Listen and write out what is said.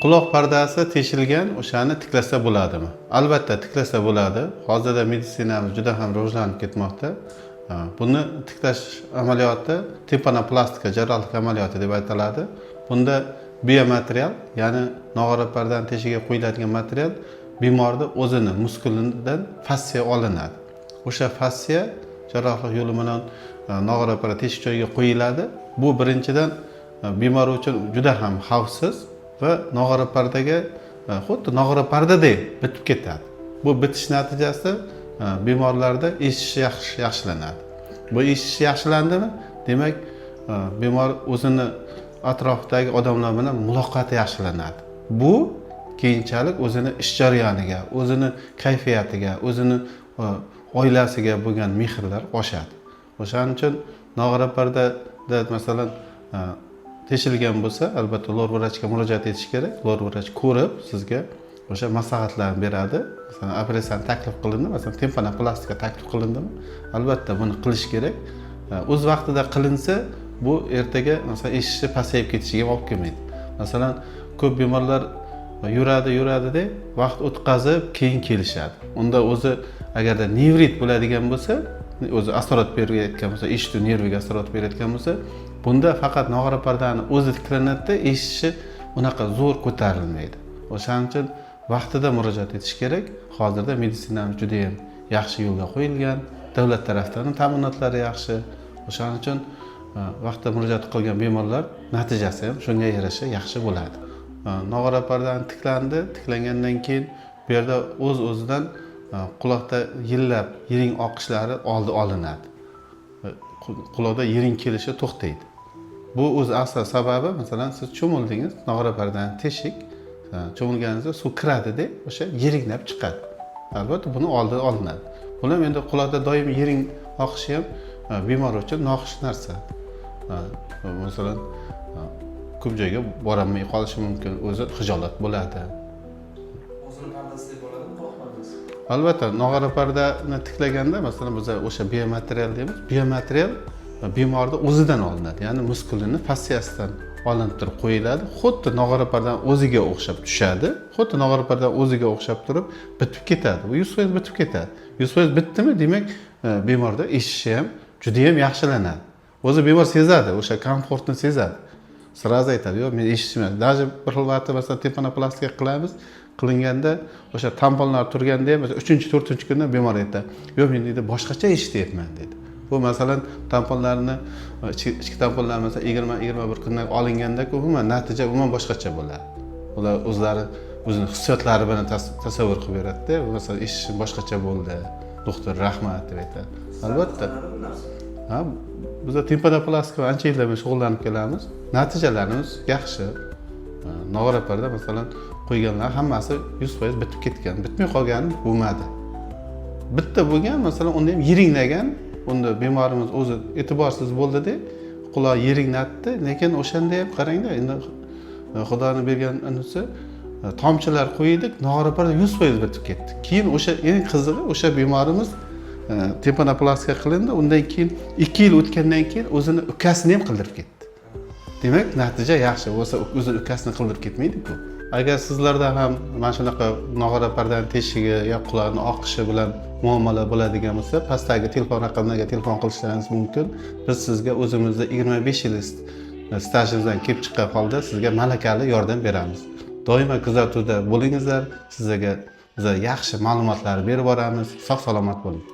Quloq pardasi teshilgan, o'shani tiklasa bo'ladimi? Albatta tiklasa bo'ladi. Hozirda meditsinamiz juda ham rivojlanib ketmoqda. Buni tiklash amaliyoti tempanoplastika jarrohlik amaliyoti deb aytiladi. Bunda biomaterial, ya'ni nog'ora pardani teshiga qo'yiladigan material bemorni o'zini muskulidan fassia olinadi. O'sha fassia jarrohlik yo'li bilan nog'ora parda teshik joyiga qo'yiladi. Bu birinchidan bemor uchun juda ham xavfsiz va nog'ora pardaga xuddi nog'ora pardadek bitib ketadi. Bu bitish natijasida bemorlarda eshitishi yaxshilanadi. Bu eshitish yaxshilandimi? Demak, bemor o'zini atrofdagi odamlar bilan muloqoti yaxshilanadi. Bu keyinchalik o'zini ish jarayoniga, o'zini kayfiyatiga, o'zini oilasiga bo'lgan mehrlar oshadi. O'shaning uchun nog'ora pardada masalan teshilgan bo'lsa, albatta lor vrachga murojaat etish kerak. Lor vrach ko'rib sizga o'sha maslahatlarni beradi. Masalan, operatsiyani taklif qilindi, masalan, tempanoplastika taklif qilindimi? Albatta buni qilish kerak. O'z vaqtida qilinsa, bu ertaga masalan eshitishi pasayib ketishiga olib kelmaydi. Masalan, ko'p bemorlar yuradi deb vaqt o'tkazib keyin kelishadi. Unda o'zi agarda nevrit bo'ladigan bo'lsa, o'zi asorat berayotgan bo'lsa, eshituv nerviga asorat berayotgan bo'lsa, bunda faqat nog'ora pardani o'zi tiklanadi, eshitishi unaqa zo'r ko'tarilmaydi. O'shaning uchun vaqtida murojaat etish kerak. Hozirda meditsinamiz juda ham yaxshi yo'lga qo'yilgan, davlat tomonidan ta'minotlari yaxshi. O'shaning uchun vaqtida murojaat qilgan bemorlar natijasi ham shunga yarasha yaxshi bo'ladi. Nog'ora pardani tiklangandan keyin bu yerda o'z-o'zidan quloqda yillab yiring oqishlari oldi olinadi. Quloqda yiring kelishi to'xtaydi. Bu o'z asl sababi, masalan, siz cho'mildingiz, nog'ora pardani teshik, cho'milganingizda suv kiradi-da, o'sha yiringlab chiqadi. Albatta buni oldi olinadi. Buni ham endi quloqda doim yiring oqishi ham bemor uchun noxush narsa. Masalan, ko'p joyga borolmay qolishi mumkin, o'zi xijolat bo'ladi. O'zini pardasi bo'ladimi, quloq pardasi? Albatta, nog'ora pardani tiklaganda, masalan, biz o'sha biomaterial deymiz. Biomaterial bemorda o'zidan olinadi, ya'ni muskulini fassiyasidan olinib turib qo'yiladi. Xuddi nog'ora pardani o'ziga o'xshab tushadi. Xuddi nog'ora pardani o'ziga o'xshab turib bitib ketadi. Bu 100% bitib ketadi. 100% bitdimi, demak, bemorda eshitishi ham juda ham yaxshilanadi. O'zi bemor sezadi, o'sha komfortni sezadi. Sirazi aytadi, yo'q, men eshitmayman. Даже bir xil vaqtda masalan tempanoplastika qilamiz. Qilinganda o'sha tamponlar turganda ham 3-4-kunda bemor aytadi, yo'q, men deydi boshqacha eshityapman dedi. Bu masalan tamponlarni ichki tamponlar masalan 20-21 kundan olinganda umuman natija umuman boshqacha bo'ladi. Ular o'zlari o'zining hissiyotlari bilan tasavvur qilib beradi-da, masalan eshitish boshqacha bo'ldi. Doktor rahmat deb aytadi. Albatta. Ha, biz tempanoplastika ancha yillar bilan shug'ullanib kelamiz. Natijalarimiz yaxshi. Nog'ora parda masalan qo'yganlar hammasi 100% bitib ketgan. Bitmay qolgani bo'lmadi. Bitta bo'lgan, masalan, unda ham yiringlagan, unda bemorimiz o'zi e'tiborsiz bo'ldi-da, quloq yiringnatdi, lekin o'shanda ham qarangda, endi Xudoning bergan anisi tomchilar qo'ydik, nog'ora parda 100% bitib ketdi. Keyin o'sha eng qizig'i, o'sha bemorimiz tempanoplastika qilindi, undan keyin 2 yil o'tgandan keyin o'zini ukasini ham qildirib ketdi. Demak, natija yaxshi bo'lsa, o'zini ukasini qildirib ketmaydi-ku. Agar sizlarda ham mana shunaqa nog'ora pardani teshigi yoki quloqni oqishi bilan muammolar bo'ladigan bo'lsa, pastdagi telefon raqamlariga telefon qilishlaringiz mumkin. Biz sizga o'zimizda 25 yil stajimizdan kelib chiqqan holda sizga malakali yordam beramiz. Doimo kuzatuvda bo'lingizlar, sizlarga biz yaxshi ma'lumotlar berib boramiz. Sog' salomat bo'ling.